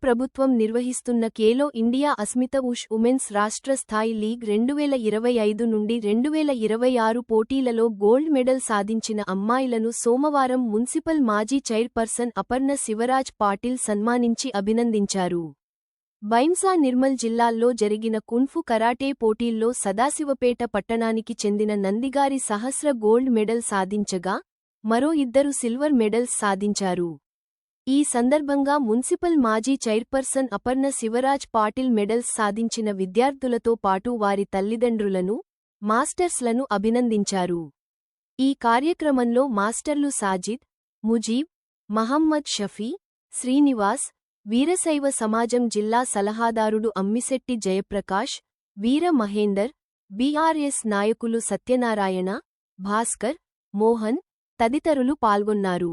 ప్రభుత్వం నిర్వహిస్తున్న ఖేలో ఇండియా అస్మిత ఉష్ ఉమెన్స్ రాష్ట్ర స్థాయి లీగ్ 2025 నుండి 2026 పోటీలలో గోల్డ్ మెడల్ సాధించిన అమ్మాయిలను సోమవారం మున్సిపల్ మాజీ చైర్పర్సన్ అపర్ణ శివరాజ్ పాటిల్ సన్మానించి అభినందించారు. బైంసా నిర్మల్ జిల్లాల్లో జరిగిన కున్ఫు కరాటే పోటీల్లో సదాశివపేట పట్టణానికి చెందిన నందిగారి సహస్ర గోల్డ్ మెడల్ సాధించగా మరో ఇద్దరు సిల్వర్ మెడల్స్ సాధించారు. ఈ సందర్భంగా మున్సిపల్ మాజీ చైర్పర్సన్ అపర్ణ శివరాజ్ పాటిల్ మెడల్స్ సాధించిన విద్యార్థులతో పాటు వారి తల్లిదండ్రులను, మాస్టర్స్లను అభినందించారు. ఈ కార్యక్రమంలో మాస్టర్లు సాజిద్, ముజీబ్, మహమ్మద్ షఫీ, శ్రీనివాస్, వీరశైవ సమాజం జిల్లా సలహాదారుడు అమ్మిశెట్టి జయప్రకాష్, వీర మహేందర్, బీఆర్ఎస్ నాయకులు సత్యనారాయణ, భాస్కర్, మోహన్ తదితరులు పాల్గొన్నారు.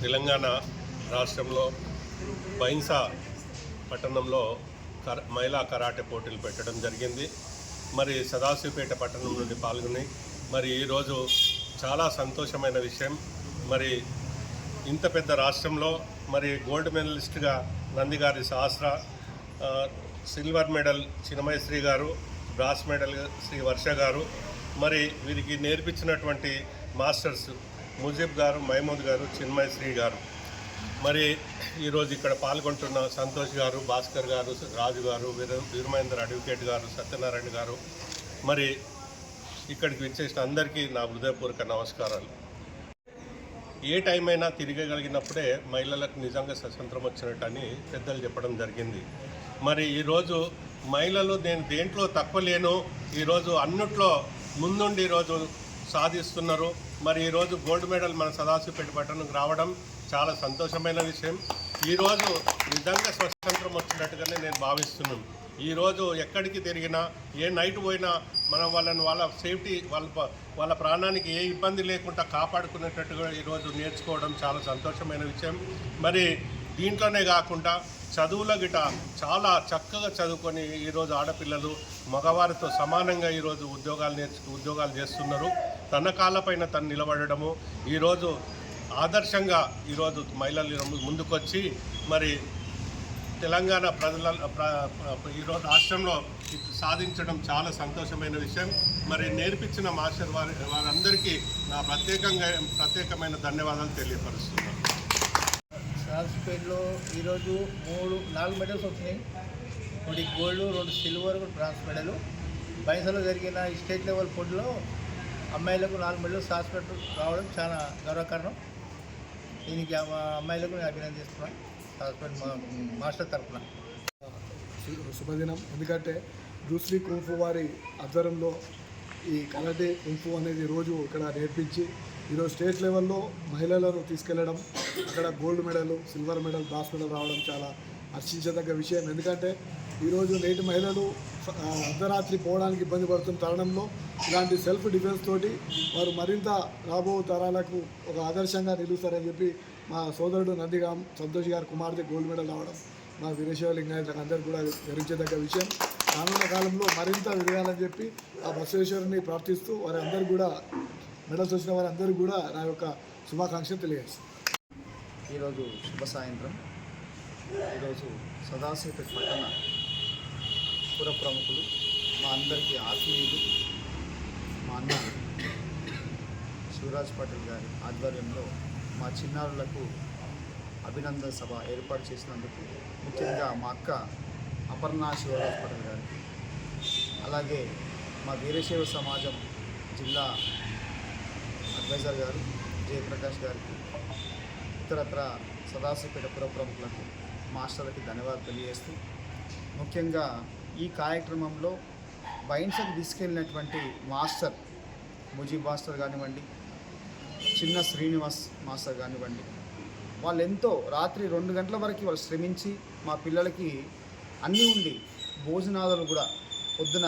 తెలంగాణ రాష్ట్రంలో బైంసా పట్టణంలో మహిళా కరాటే పోటీలు పెట్టడం జరిగింది. మరి సదాశివపేట పట్టణం నుండి పాల్గొని మరి ఈరోజు చాలా సంతోషమైన విషయం. మరి ఇంత పెద్ద రాష్ట్రంలో మరి గోల్డ్ మెడలిస్ట్గా నందిగారి సహస్ర, సిల్వర్ మెడల్ చినమయశ్రీ గారు, బ్రాస్ మెడల్ శ్రీ వర్ష గారు, మరి వీరికి నేర్పించినటువంటి మాస్టర్స్ ముజీబ్ గారు, మహమూద్ గారు, చిన్మయశ్రీ గారు, మరి ఈరోజు ఇక్కడ పాల్గొంటున్న సంతోష్ గారు, భాస్కర్ గారు, రాజు గారు, వీరమహేందర్ అడ్వకేట్ గారు, సత్యనారాయణ గారు, మరి ఇక్కడికి విచ్చేసిన అందరికీ నా హృదయపూర్వక నమస్కారాలు. ఏ టైం అయినా తిరగగలిగినప్పుడే మహిళలకు నిజంగా స్వతంత్రం వచ్చినట్టు అని పెద్దలు చెప్పడం జరిగింది. మరి ఈరోజు మహిళలు నేను దేంట్లో తక్కువ లేను, ఈరోజు అన్నిట్లో ముందుండి ఈరోజు సాధిస్తున్నారు. మరి ఈరోజు గోల్డ్ మెడల్ మన సదాశివపేట పట్టణంకి రావడం చాలా సంతోషమైన విషయం. ఈరోజు నిజంగా స్వతంత్రం వచ్చినట్టుగానే నేను భావిస్తున్నాను. ఈరోజు ఎక్కడికి తిరిగినా, ఏ నైట్ పోయినా మనం వాళ్ళ సేఫ్టీ, వాళ్ళ ప్రాణానికి ఏ ఇబ్బంది లేకుండా కాపాడుకునేటట్టుగా ఈరోజు నేర్చుకోవడం చాలా సంతోషమైన విషయం. మరి దీంట్లోనే కాకుండా చదువుల గిట చాలా చక్కగా చదువుకొని ఈరోజు ఆడపిల్లలు మగవారితో సమానంగా ఈరోజు ఉద్యోగాలు చేస్తున్నారు. తన కాళ్ళపైన తను నిలబడము, ఈరోజు ఆదర్శంగా ఈరోజు మహిళలు ముందుకొచ్చి మరి తెలంగాణ ఈరోజు రాష్ట్రంలో సాధించడం చాలా సంతోషమైన విషయం. మరి నేర్పించిన మాస్టర్ వారందరికీ నా ప్రత్యేకమైన ధన్యవాదాలు తెలియపరుస్తున్నాను. సదాశివపేటలో ఈరోజు 4 మెడల్స్ వచ్చినాయి. 1 గోల్డ్, 2 సిల్వర్, 1 బ్రాంజ్ మెడలు. బైంసాలో జరిగిన స్టేట్ లెవెల్ పోటీలో అమ్మాయిలకు 4 మెడల్స్ సదాశివపేట రావడం చాలా గర్వకారణం. దీనికి అమ్మాయిలకు నేను అభినందిస్తున్నాను సదాశివపేట మాస్టర్ తరఫున. శుభదినం. ఎందుకంటే బ్రూస్లీ కుంఫు వారి ఆధ్వర్యంలో ఈ కరాటే కుంఫు అనేది రోజు ఇక్కడ నేర్పించి ఈరోజు స్టేట్ లెవెల్లో మహిళలను తీసుకెళ్లడం, అక్కడ gold medal, silver medal, brass medal రావడం చాలా హర్షించదగ్గ విషయం. ఎందుకంటే ఈరోజు నేటి మహిళలు అర్ధరాత్రి పోవడానికి ఇబ్బంది పడుతున్న తరుణంలో ఇలాంటి సెల్ఫ్ డిఫెన్స్ తోటి వారు మరింత రాబో తరాలకు ఒక ఆదర్శంగా నిలుస్తారని చెప్పి మా సోదరుడు నందిగాం సంతోష్ గారి కుమార్తె గోల్డ్ మెడల్ రావడం మా వీరేశ్వరలింగాయకులకు అందరికీ కూడా గర్వించదగ్గ విషయం. రానున్న కాలంలో మరింత విరగాలని చెప్పి ఆ బసవేశ్వరుని ప్రార్థిస్తూ వారందరూ కూడా మెడల్స్ వచ్చిన వారందరూ కూడా నా యొక్క శుభాకాంక్షలు తెలియజేస్తాను. ఈరోజు శుభ సాయంత్రం. ఈరోజు సదాశివపేట పట్టణ పుర ప్రముఖులు, మా అందరికీ ఆత్మీయులు, మా అన్న శివరాజ్ పటేల్ గారి ఆధ్వర్యంలో మా చిన్నారులకు అభినందన సభ ఏర్పాటు చేసినందుకు ముఖ్యంగా మా అక్క అపర్ణ శివరాజ్ పటేల్ గారికి, అలాగే మా వీరశైవ సమాజం జిల్లా అడ్వైజర్ గారు జయప్రకాష్ గారికి, ఇతరత్ర సదాశివపేట పుర ప్రముఖులకు, మాస్టర్లకి ధన్యవాదాలు తెలియజేస్తూ, ముఖ్యంగా ఈ కార్యక్రమంలో బైన్సకు తీసుకెళ్ళినటువంటి మాస్టర్ ముజీబ్ మాస్టర్ కానివ్వండి, చిన్న శ్రీనివాస్ మాస్టర్ కానివ్వండి, వాళ్ళు ఎంతో రాత్రి 2 గంటల వరకు వాళ్ళు శ్రమించి మా పిల్లలకి అన్నీ ఉండి భోజనాలు కూడా పొద్దున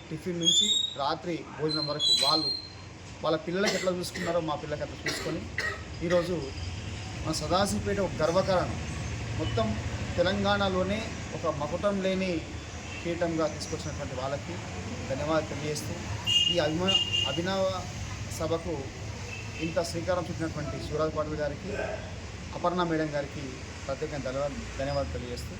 టిఫిన్ నుంచి రాత్రి భోజనం వరకు వాళ్ళ పిల్లలకి ఎట్లా చూసుకున్నారో మా పిల్లలకి అట్లా చూసుకొని ఈరోజు మన సదాశివపేట ఒక గర్వకారణం. మొత్తం తెలంగాణలోనే ఒక మకుటం లేని కీటంగా తీసుకొచ్చినటువంటి వాళ్ళకి ధన్యవాదాలు తెలియజేస్తూ, ఈ అభినవ సభకు ఇంత శ్రీకారం చుట్టినటువంటి శివరాజ్ పాటిల్ గారికి, అపర్ణ మేడం గారికి ప్రత్యేకంగా ధన్యవాదాలు తెలియజేస్తూ